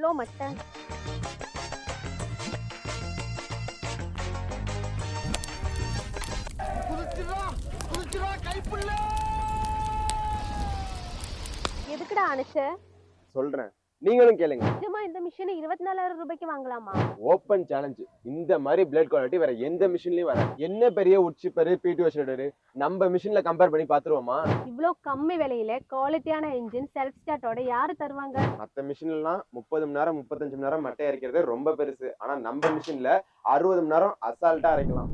இவ்ளோ மட்டை. எதுக்குடா அனுச்ச? சொல்றேன், நீங்களும் கேளுங்க. நிஜமா இந்த மிஷினை 24,000 ரூபாய்க்கு வாங்கலாமா? Open challenge. இந்த மாதிரி பிளேட் குவாலிட்டி வேற எந்த மிஷின்லயும் வர. என்ன பெரிய உட்சிப்பரு பிடிஓ ஷெடரு நம்ம மிஷின்ல கம்பேர் பண்ணி பாத்துருவோமா? இவ்ளோ கம்மி விலையில குவாலிட்டியான இன்ஜின் செல்ஃப் ஸ்டார்ட்டோட யாரு தருவாங்க? மத்த மிஷின்லாம் 30 மணி நேரம் 35 மணி நேரம் மட்டை அரைக்கிறது ரொம்ப பெருசு. ஆனா நம்ம மிஷின்ல 60 மணி நேரம் அசால்ட்டா அரைக்கலாம்.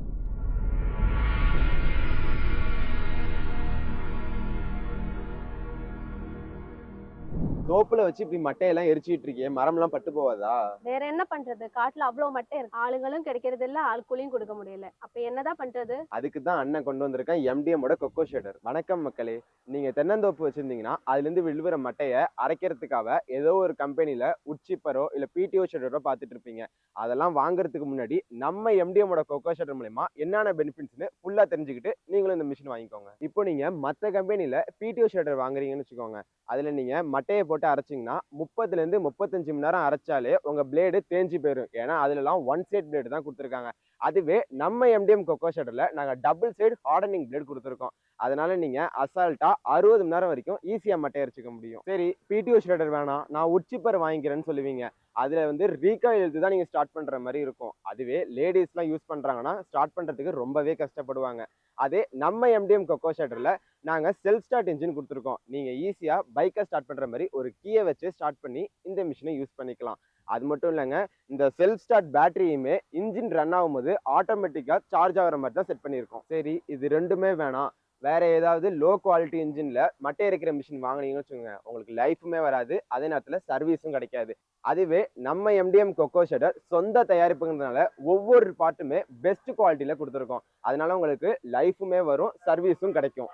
தோப்புல வச்சு இப்படி மட்டையெல்லாம் எரிச்சிட்டு இருக்கே, மரம்லாம் பட்டு போவாதா? வேற என்ன பண்றது? காட்டுல அவ்வளவு மட்டை இருக்கு. ஆளுங்களும் கிடைக்கிறது இல்ல, ஆள் கூலியும் கொடுக்க முடியல. அப்ப என்னதான் பண்றது? அதுக்கு தான் அண்ணன் கொண்டு வந்திருக்கேன் எம்டிஎம்மோட கொக்கோ ஷெடர். வணக்கம் மக்களே. நீங்க தென்னந்தோப்பு வச்சிருந்தீங்கன்னா அதுல இருந்து விழுவுற மட்டையை அரைக்கிறதுக்காக ஏதோ ஒரு கம்பெனில உட்சிப்பரோ இல்ல பிடிஓ ஷெடரோ பார்த்துட்டு இருப்பீங்க. அதெல்லாம் வாங்குறதுக்கு முன்னாடி நம்ம எம்டிஎம்மோட கொக்கோ ஷெடர் மூலமா என்னென்ன பெனிஃபிட்ஸ்னு ஃபுல்லா தெரிஞ்சுக்கிட்டு நீங்களும் இந்த மிஷின் வாங்கிக்கோங்க. இப்போ நீங்க மற்ற கம்பெனில பிடிஓ ஷெடர் வாங்குறீங்கன்னு வச்சுக்கோங்க. அதுல நீங்க மட்டையை போட்டு அரைச்சிங்கன்னா 30ல இருந்து 35 மணி நேரம் அரைச்சாலே உங்க பிளேடு தேஞ்சு போயிடும். ஏன்னா அதுலலாம் ஒன் சைட் பிளேடு தான் கொடுத்துருக்காங்க. அதுவே நம்ம எம்டிஎம் கொக்கோ ஷெடர்ல நாங்க டபுள் சைடு ஹார்டனிங் பிளேடு கொடுத்துருக்கோம். அதனால நீங்க அசால்ட்டா 60 மணி நேரம் வரைக்கும் ஈஸியா மட்டை அரைச்சிக்க முடியும். சரி, பிடிஓ ஷெடர் வேணாம், நான் உட்சிப்பர் வாங்கிக்கிறேன்னு சொல்லுவீங்க. அதுல வந்து ரீகாயில் எழுத்து தான் நீங்க ஸ்டார்ட் பண்ற மாதிரி இருக்கும். அதுவே லேடிஸ்லாம் யூஸ் பண்றாங்கன்னா ஸ்டார்ட் பண்றதுக்கு ரொம்பவே கஷ்டப்படுவாங்க. அதே நம்ம எம்டிஎம் கொக்கோ ஷெடர்ல நாங்க செல்ஃப் ஸ்டார்ட் இன்ஜின் கொடுத்துருக்கோம். நீங்க ஈஸியா பைக்கை ஸ்டார்ட் பண்ற மாதிரி ஒரு கீயை வச்சு ஸ்டார்ட் பண்ணி இந்த மிஷினை யூஸ் பண்ணிக்கலாம். அது மட்டும் இல்லைங்க, இந்த செல்ஃப் ஸ்டார்ட் பேட்டரியுமே இன்ஜின் ரன் ஆகும்போது ஆட்டோமேட்டிக்கா சார்ஜ் ஆகிற மாதிரி தான் செட் பண்ணியிருக்கோம். சரி, இது ரெண்டுமே வேணாம், வேற ஏதாவது லோ குவாலிட்டி இன்ஜின்ல மட்டை அரைக்கிற மிஷின் வாங்கினீங்கன்னு வச்சுக்கோங்க, உங்களுக்கு லைஃபுமே வராது, அதே நேரத்தில் சர்வீஸும் கிடைக்காது. அதுவே நம்ம எம்டிஎம் கொக்கோ ஷெடர் சொந்த தயாரிப்புங்கிறதுனால ஒவ்வொரு பார்ட்டுமே பெஸ்ட் குவாலிட்டியில கொடுத்துருக்கோம். அதனால உங்களுக்கு லைஃபுமே வரும், சர்வீஸும் கிடைக்கும்.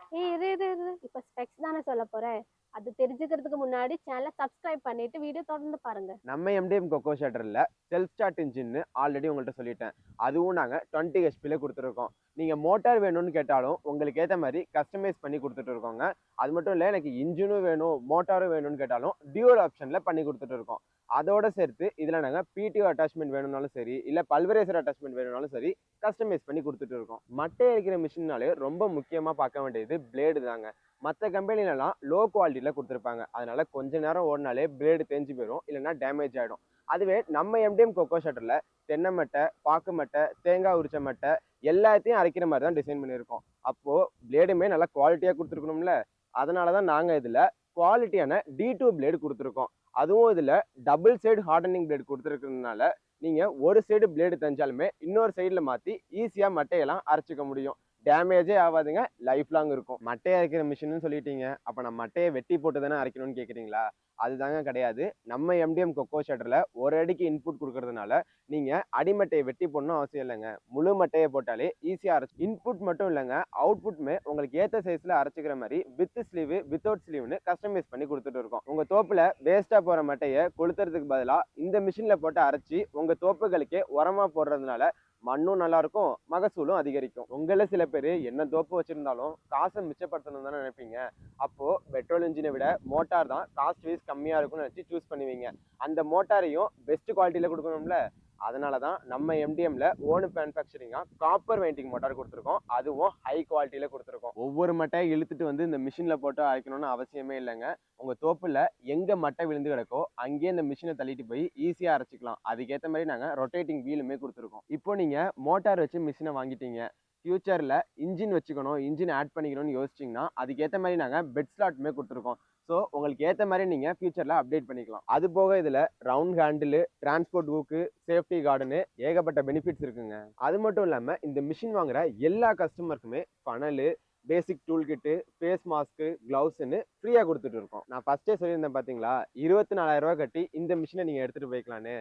இப்ப ஸ்பெக்ஸ் தானே சொல்ல போறேன். அது தெரிஞ்சுக்கிறதுக்கு முன்னாடி சேனலை சப்ஸ்கிரைப் பண்ணிட்டு வீடியோ தொடர்ந்து பாருங்க. நம்ம எம்டிஎம் கொக்கோ ஷெடர்ல செல்ஃப் ஸ்டார்ட் இன்ஜின் ஆல்ரெடி உங்கள்கிட்ட சொல்லிட்டேன். அதுவும் நாங்கள் 20 ஹெச்பியில் கொடுத்துருக்கோம். நீங்கள் மோட்டார் வேணும்னு கேட்டாலும் உங்களுக்கு ஏற்ற மாதிரி கஸ்டமைஸ் பண்ணி கொடுத்துட்டு இருக்கோங்க. அது மட்டும் இல்லை, எனக்கு இன்ஜினும் வேணும் மோட்டாரும் வேணும்னு கேட்டாலும் டியூல் ஆப்ஷனில் பண்ணி கொடுத்துட்டு இருக்கோம். அதோட சேர்த்து இதில் நாங்கள் பிடிஓ அட்டாச்மெண்ட் வேணும்னாலும் சரி, இல்லை பல்வரேசர் அட்டாச்மெண்ட் வேணும்னாலும் சரி கஸ்டமைஸ் பண்ணி கொடுத்துட்டு இருக்கோம். மட்டை அரைக்கிற மிஷின்னாலே ரொம்ப முக்கியமாக பார்க்க வேண்டியது பிளேடு தாங்க. மற்ற கம்பெனிலலாம் லோ குவாலிட்டியில் கொடுத்துருப்பாங்க. அதனால கொஞ்ச நேரம் ஓடினாலே பிளேடு தேஞ்சு போயிடும், இல்லைன்னா டேமேஜ் ஆகிடும். அதுவே நம்ம எம்டிஎம் கொக்கோ ஷெடரில் தென்னை மட்டை, பாக்கு மட்டை, தேங்காய் உரிச்ச மட்டை எல்லாத்தையும் அரைக்கிற மாதிரி தான் டிசைன் பண்ணியிருக்கோம். அப்போது பிளேடுமே நல்லா குவாலிட்டியாக கொடுத்துருக்கணும்ல. அதனால தான் நாங்கள் இதில் குவாலிட்டியான D2 பிளேடு கொடுத்துருக்கோம். அதுவும் இதில் டபுள் சைடு ஹார்டனிங் பிளேடு கொடுத்துருக்கிறதுனால நீங்கள் ஒரு சைடு பிளேடு தெரிஞ்சாலுமே இன்னொரு சைடில் மாற்றி ஈஸியாக மட்டையெல்லாம் அரைச்சிக்க முடியும். டேமேஜே ஆகாதுங்க, லைஃப் லாங் இருக்கும். மட்டையை அரைக்கிற மிஷின்னு சொல்லிட்டீங்க, அப்போ நம்ம மட்டையை வெட்டி போட்டு தானே அரைக்கணும்னு கேட்குறீங்களா? அதுதாங்க கிடையாது. நம்ம எம்டிஎம் கொக்கோ ஷெடரில் ஒரு அடிக்கு இன்புட் கொடுக்கறதுனால நீங்கள் அடிமட்டையை வெட்டி போடணும் அவசியம் இல்லைங்க. முழு மட்டையை போட்டாலே ஈஸியாக அரைச்சி. இன்புட் மட்டும் இல்லைங்க, அவுட்புட்மே உங்களுக்கு ஏற்ற சைஸில் அரைச்சிக்கிற மாதிரி வித் ஸ்லீவ் வித்தவுட் ஸ்லீவ்னு கஸ்டமைஸ் பண்ணி கொடுத்துட்டு இருக்கோம். உங்கள் தோப்பில் வேஸ்ட்டாக போகிற மட்டையை கொளுத்துறதுக்கு பதிலாக இந்த மிஷினில் போட்டு அரைச்சி உங்கள் தோப்புகளுக்கே உரமாக போடுறதுனால மண்ணும் நல்லா இருக்கும், மகசூலும் அதிகரிக்கும். உங்கள சில பேர் என்ன தோப்பு வச்சிருந்தாலும் காசை மிச்சப்படுத்தணும் தானே நினைப்பீங்க. அப்போ பெட்ரோல் இன்ஜினை விட மோட்டார் தான் காஸ்ட் வைஸ் கம்மியா இருக்கும்னு நினைச்சு சூஸ் பண்ணுவீங்க. அந்த மோட்டாரையும் பெஸ்ட் குவாலிட்டியில கொடுக்கணும்ல. அதனால தான் நம்ம எம்டிஎம்ல ஓன் மேனுஃபேக்சரிங்கா காப்பர் வைண்டிங் மோட்டார் கொடுத்துருக்கோம். அதுவும் ஹை குவாலிட்டியில கொடுத்துருக்கோம். ஒவ்வொரு மட்டையை இழுத்துட்டு வந்து இந்த மிஷின்ல போட்டு அரைக்கணும்னு அவசியமே இல்லைங்க. உங்க தோப்புல எங்க மட்டை விழுந்து கிடக்கோ அங்கேயே இந்த மிஷினை தள்ளிட்டு போய் ஈஸியா அரைச்சிக்கலாம். அதுக்கேற்ற மாதிரி நாங்க ரொட்டேட்டிங் வீலுமே கொடுத்துருக்கோம். இப்போ நீங்க மோட்டார் வச்சு மிஷினை வாங்கிட்டீங்க, ஃபியூச்சரில் இன்ஜின் வச்சுக்கணும், இன்ஜின் ஆட் பண்ணிக்கணும்னு யோசிச்சிங்கன்னா அதுக்கேற்ற மாதிரி நாங்கள் பெட் ஸ்லாட்டுமே கொடுத்துருக்கோம். ஸோ உங்களுக்கு ஏற்ற மாதிரி நீங்கள் ஃபியூச்சரில் அப்டேட் பண்ணிக்கலாம். அது போக இதில் round handle, transport hook, safety கார்டுன்னு ஏகப்பட்ட பெனிஃபிட்ஸ் இருக்குங்க. அது மட்டும் இல்லாமல் இந்த மிஷின் வாங்குற எல்லா கஸ்டமருக்குமே ஃபனலு, பேசிக் டூல் கிட்டு, ஃபேஸ் மாஸ்க்கு, க்ளவுஸ்ன்னு ஃப்ரீயாக கொடுத்துட்டு இருக்கோம். நான் ஃபஸ்ட்டே சொல்லியிருந்தேன் பார்த்தீங்களா, 24,000 ரூபா கட்டி இந்த மிஷினை நீங்கள் எடுத்துகிட்டு போய்க்கலான்னு.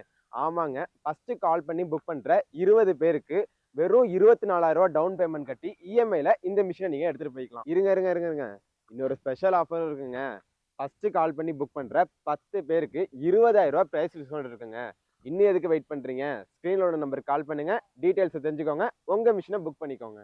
ஆமாங்க, ஃபஸ்ட்டு கால் பண்ணி புக் பண்ணுற 20 பேருக்கு வெறும் 24,000 ரூபா டவுன் பேமெண்ட் கட்டி இஎம்ஐல இந்த மிஷினை நீங்க எடுத்துட்டு போய்க்கலாம். இருங்க, இன்னொரு ஸ்பெஷல் ஆஃபர் இருக்குங்க. ஃபர்ஸ்ட் கால் பண்ணி புக் பண்ற 10 பேருக்கு 20,000 ரூபா பிரைஸ் டிஸ்கவுண்ட் இருக்குங்க. இன்னும் எதுக்கு வெயிட் பண்றீங்க? ஸ்கிரீனோட நம்பருக்கு கால் பண்ணுங்க, டீடைல்ஸ் தெரிஞ்சுக்கோங்க, உங்க மிஷினை புக் பண்ணிக்கோங்க.